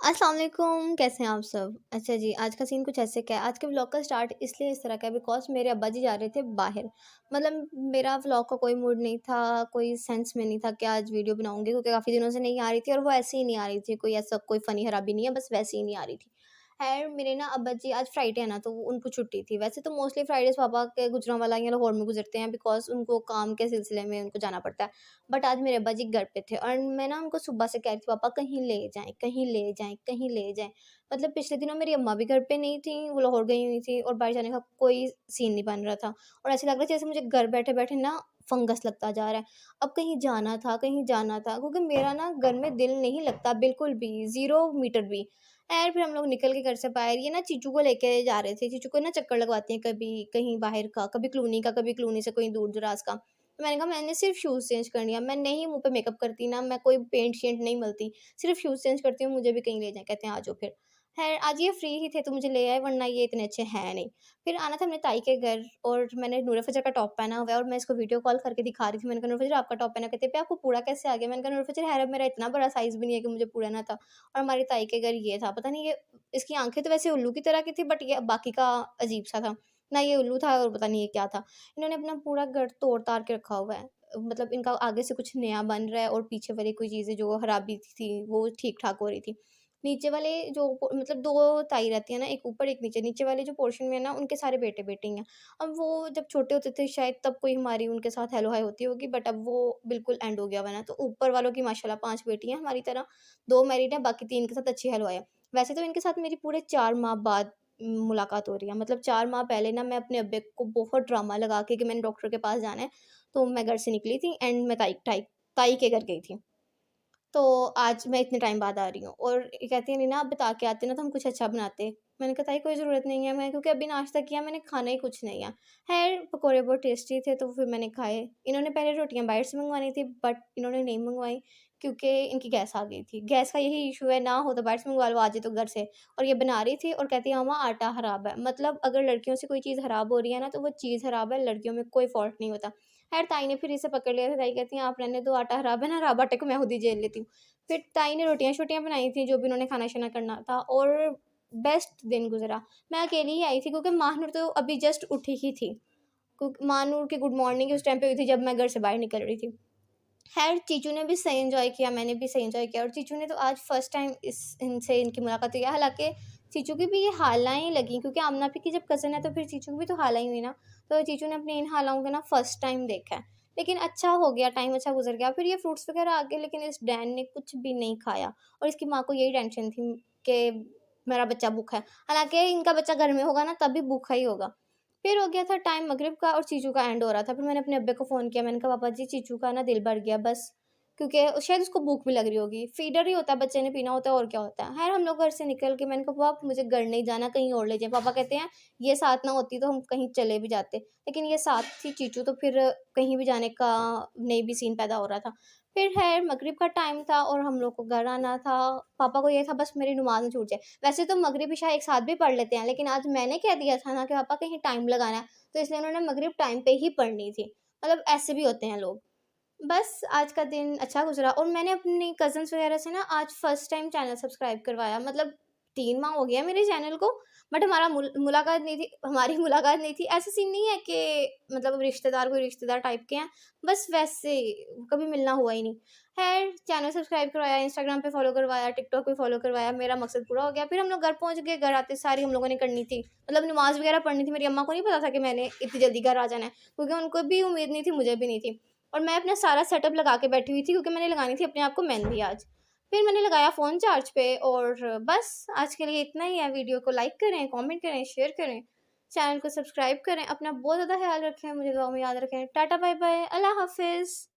अस्सलाम वालेकुम, कैसे हैं आप सब? अच्छा जी, आज का सीन कुछ ऐसे का है। आज के व्लॉग का स्टार्ट इसलिए इस तरह का है बिकॉज़ मेरे अब्बा जी जा रहे थे बाहर। मतलब मेरा व्लॉग का कोई मूड नहीं था, कोई सेंस में नहीं था कि आज वीडियो बनाऊँगी क्योंकि काफ़ी दिनों से नहीं आ रही थी और वो ऐसे ही नहीं आ रही थी। कोई ऐसा कोई फ़नी खराबी नहीं है, बस वैसे ही नहीं आ रही थी। ख़ैर मेरे ना अब्बा जी आज फ्राइडे है ना, तो उनको छुट्टी थी। वैसे तो मोस्टली फ्राइडेज़ पापा के गुजरांवाला या लाहौर में गुज़रते हैं बिकॉज़ उनको काम के सिलसिले में उनको जाना पड़ता है। बट आज मेरे अब्बा जी घर पे थे और मैं ना उनको सुबह से कह रही थी पापा कहीं ले जाएँ, कहीं ले जाएँ, कहीं ले जाएँ। मतलब पिछले दिनों मेरी अम्मा भी घर पे नहीं थी, वो लाहौर गई हुई थी और बाहर जाने का कोई सीन नहीं बन रहा था। और ऐसे लग रहा था जैसे मुझे घर बैठे-बैठे ना फंगस लगता जा रहा है। अब कहीं जाना था, कहीं जाना था क्योंकि मेरा ना घर में दिल नहीं लगता बिल्कुल भी, 0 मीटर भी। ख़ैर फिर हम लोग निकल के घर से बाहर, ये ना चीचू को लेके जा रहे थे। चीचू को ना चक्कर लगवाती हैं, कभी कहीं बाहर का, कभी कॉलोनी का, कभी कॉलोनी से कहीं दूर-दराज़ का। तो मैंने कहा मैंने सिर्फ़ शूज़ चेंज करनी है, मैं नहीं मुँह पे मेकअप करती ना, मैं कोई पेंट-शेंट नहीं मलती, सिर्फ़ शूज़ चेंज करती हूँ, मुझे भी कहीं ले जाएँ। कहते हैं आ जाओ फिर। ख़ैर आज ये फ्री ही थे तो मुझे ले आए वरना ये इतने अच्छे हैं नहीं। फिर आना था अपने ताई के घर और मैंने नूर फ़ज़र का टॉप पहना हुआ है और मैं इसको वीडियो कॉल करके दिखा रही थी। मैंने कहा नूर फ़ज़र आपका टॉप पहना, कहते पे आपको पूरा कैसे आ गया? मैंने कहा नूर फ़ज़र ख़ैर अब मेरा इतना बड़ा साइज़ भी नहीं है कि मुझे पूरा ना था। और हमारी ताई के घर ये था, पता नहीं ये इसकी आँखें तो वैसे उल्लू की तरह की थी बट ये बाकी का अजीब-सा था। ना ये उल्लू था और पता नहीं ये क्या था। इन्होंने अपना पूरा घर तोड़-ताड़ के रखा हुआ है। मतलब इनका आगे से कुछ नया बन रहा है और पीछे वाली कोई चीज़ें जो खराबी थी, वो ठीक-ठाक हो रही थी। नीचे वाले जो मतलब 2 ताई रहती है ना, एक ऊपर एक नीचे। नीचे वाले जो पोर्शन में है ना, उनके सारे बेटे-बेटी हैं। अब वो जब छोटे होते थे शायद तब कोई हमारी उनके साथ हेलो-हाय होती होगी बट अब वो बिल्कुल एंड हो गया हुआ है ना, तो ऊपर वालों की माशाल्लाह 5 बेटी हैं हमारी तरह, 2 मैरिड हैं, बाकी 3 के साथ अच्छी हेलो-हाय है। वैसे तो इनके साथ मेरी पूरे 4 माह बाद मुलाकात हो रही है। मतलब 4 माह पहले ना मैं अपने अब्बे को बहुत ड्रामा लगा के कि मैंने डॉक्टर के पास जाना है, तो मैं घर से निकली थी एंड मैं ताई के घर गई थी। तो आज मैं इतने टाइम बाद आ रही हूँ और ये कहती है नहीं ना आप बता के आते ना तो हम कुछ अच्छा बनाते। मैंने कहा ताई कोई ज़रूरत नहीं है, मैं क्योंकि अभी नाश्ता किया मैंने, खाना ही कुछ नहीं है। ख़ैर पकौड़े बहुत टेस्टी थे तो फिर मैंने खाए। इन्होंने पहले रोटियाँ बाहर से मँगवानी थी बट इन्होंने नहीं मँगवाई क्योंकि इनकी गैस आ गई थी। गैस का यही इश्यू है, ना हो तो बाहर से मँगवा लो, आ जाए तो घर से। और ये बना रही थी और कहती है मम्मा आटा ख़राब है। मतलब अगर लड़कियों से कोई चीज़ ख़राब हो रही है ना तो वो चीज़ ख़राब है, लड़कियों में कोई फ़ॉल्ट नहीं होता। ख़ैर ताई ने फिर इसे पकड़ लिया था, ताई कहती हैं आप रहने दो, आटा ख़राब है ना, खराब आटे को मैं खुद ही झेल लेती हूँ। फिर ताई ने रोटियाँ-शोटियाँ बनाई थी, जो भी उन्होंने खाना-शाना करना था और बेस्ट दिन गुज़रा। मैं अकेली ही आई थी क्योंकि माहनूर तो अभी जस्ट उठी ही थी। माहनूर की गुड मॉर्निंग उस टाइम पे हुई थी जब मैं घर से बाहर निकल रही थी। ख़ैर चीचू ने भी सही एन्जॉय किया, मैंने भी सही एन्जॉय किया और चीचू ने तो आज फर्स्ट टाइम इनकी मुलाकात हुई है। हालाँकि चीचू की भी ये हालाएँ लगी क्योंकि आमना आपी की जब कज़िन है तो फिर चीचू की भी तो खाला ही हुई ना। तो चीचू ने अपनी इन खालाओं को ना फर्स्ट टाइम देखा है। लेकिन अच्छा हो गया, टाइम अच्छा गुज़र गया। फिर ये फ्रूट्स वग़ैरह आ गए लेकिन इस डैन ने कुछ भी नहीं खाया और इसकी माँ को यही टेंशन थी कि मेरा बच्चा भूखा है। हालाँकि इनका बच्चा घर में होगा ना तब भी भूखा ही होगा। फिर हो गया था टाइम मगरिब का और चीचू का एंड हो रहा था। फिर मैंने अपने अब्बे को फ़ोन किया, मैंने कहा पापा जी चीचू का ना दिल भर गया बस, क्योंकि शायद उसको भूख भी लग रही होगी। फ़ीडर ही होता है, बच्चे ने पीना होता है और क्या होता है। ख़ैर हम लोग घर से निकल के मैंने कहा पापा मुझे घर नहीं जाना, कहीं और ले जाएँ। पापा कहते हैं ये साथ ना होती तो हम कहीं चले भी जाते, लेकिन ये साथ थी चीचू तो फिर कहीं भी जाने का नहीं भी सीन पैदा हो रहा था। फिर ख़ैर मगरिब का टाइम था और हम लोग को घर आना था। पापा को ये था बस मेरी नमाज़ ना छूट जाए। वैसे तो मगरिब इशा एक साथ भी पढ़ लेते हैं, लेकिन आज मैंने कह दिया था ना कि पापा कहीं टाइम लगाना है, तो इसलिए उन्होंने मगरिब टाइम पे ही पढ़नी थी। मतलब ऐसे भी होते हैं लोग। बस आज का दिन अच्छा गुज़रा और मैंने अपनी कज़िन्स वग़ैरह से ना आज फर्स्ट टाइम चैनल सब्सक्राइब करवाया। मतलब 3 माह हो गया मेरे चैनल को, बट हमारी मुलाकात नहीं थी। ऐसा सीन नहीं है कि मतलब रिश्तेदार कोई रिश्तेदार टाइप के हैं, बस वैसे कभी मिलना हुआ ही नहीं। ख़ैर चैनल सब्सक्राइब करवाया, इंस्टाग्राम पे फ़ॉलो करवाया, टिकटॉक पे फ़ॉलो करवाया, मेरा मकसद पूरा हो गया। फिर हम लोग घर पहुँच गए, घर आते सार ही हम लोगों ने करनी थी। मतलब नमाज़ वग़ैरह पढ़नी थी, मेरी अम्मा को नहीं पता था कि मैंने इतनी जल्दी घर आ जाना है, क्योंकि उनको भी उम्मीद नहीं थी, मुझे भी नहीं थी। और मैं अपना सारा सेटअप लगा के बैठी हुई थी क्योंकि मैंने लगानी थी अपने आप को मेहंदी आज। फिर मैंने लगाया फ़ोन चार्ज पे और बस आज के लिए इतना ही है। वीडियो को लाइक करें, कमेंट करें, शेयर करें, चैनल को सब्सक्राइब करें। अपना बहुत ज़्यादा ख़्याल रखें, मुझे दुआ में याद रखें। टाटा बाय-बाय, अल्लाह हाफ़िज़।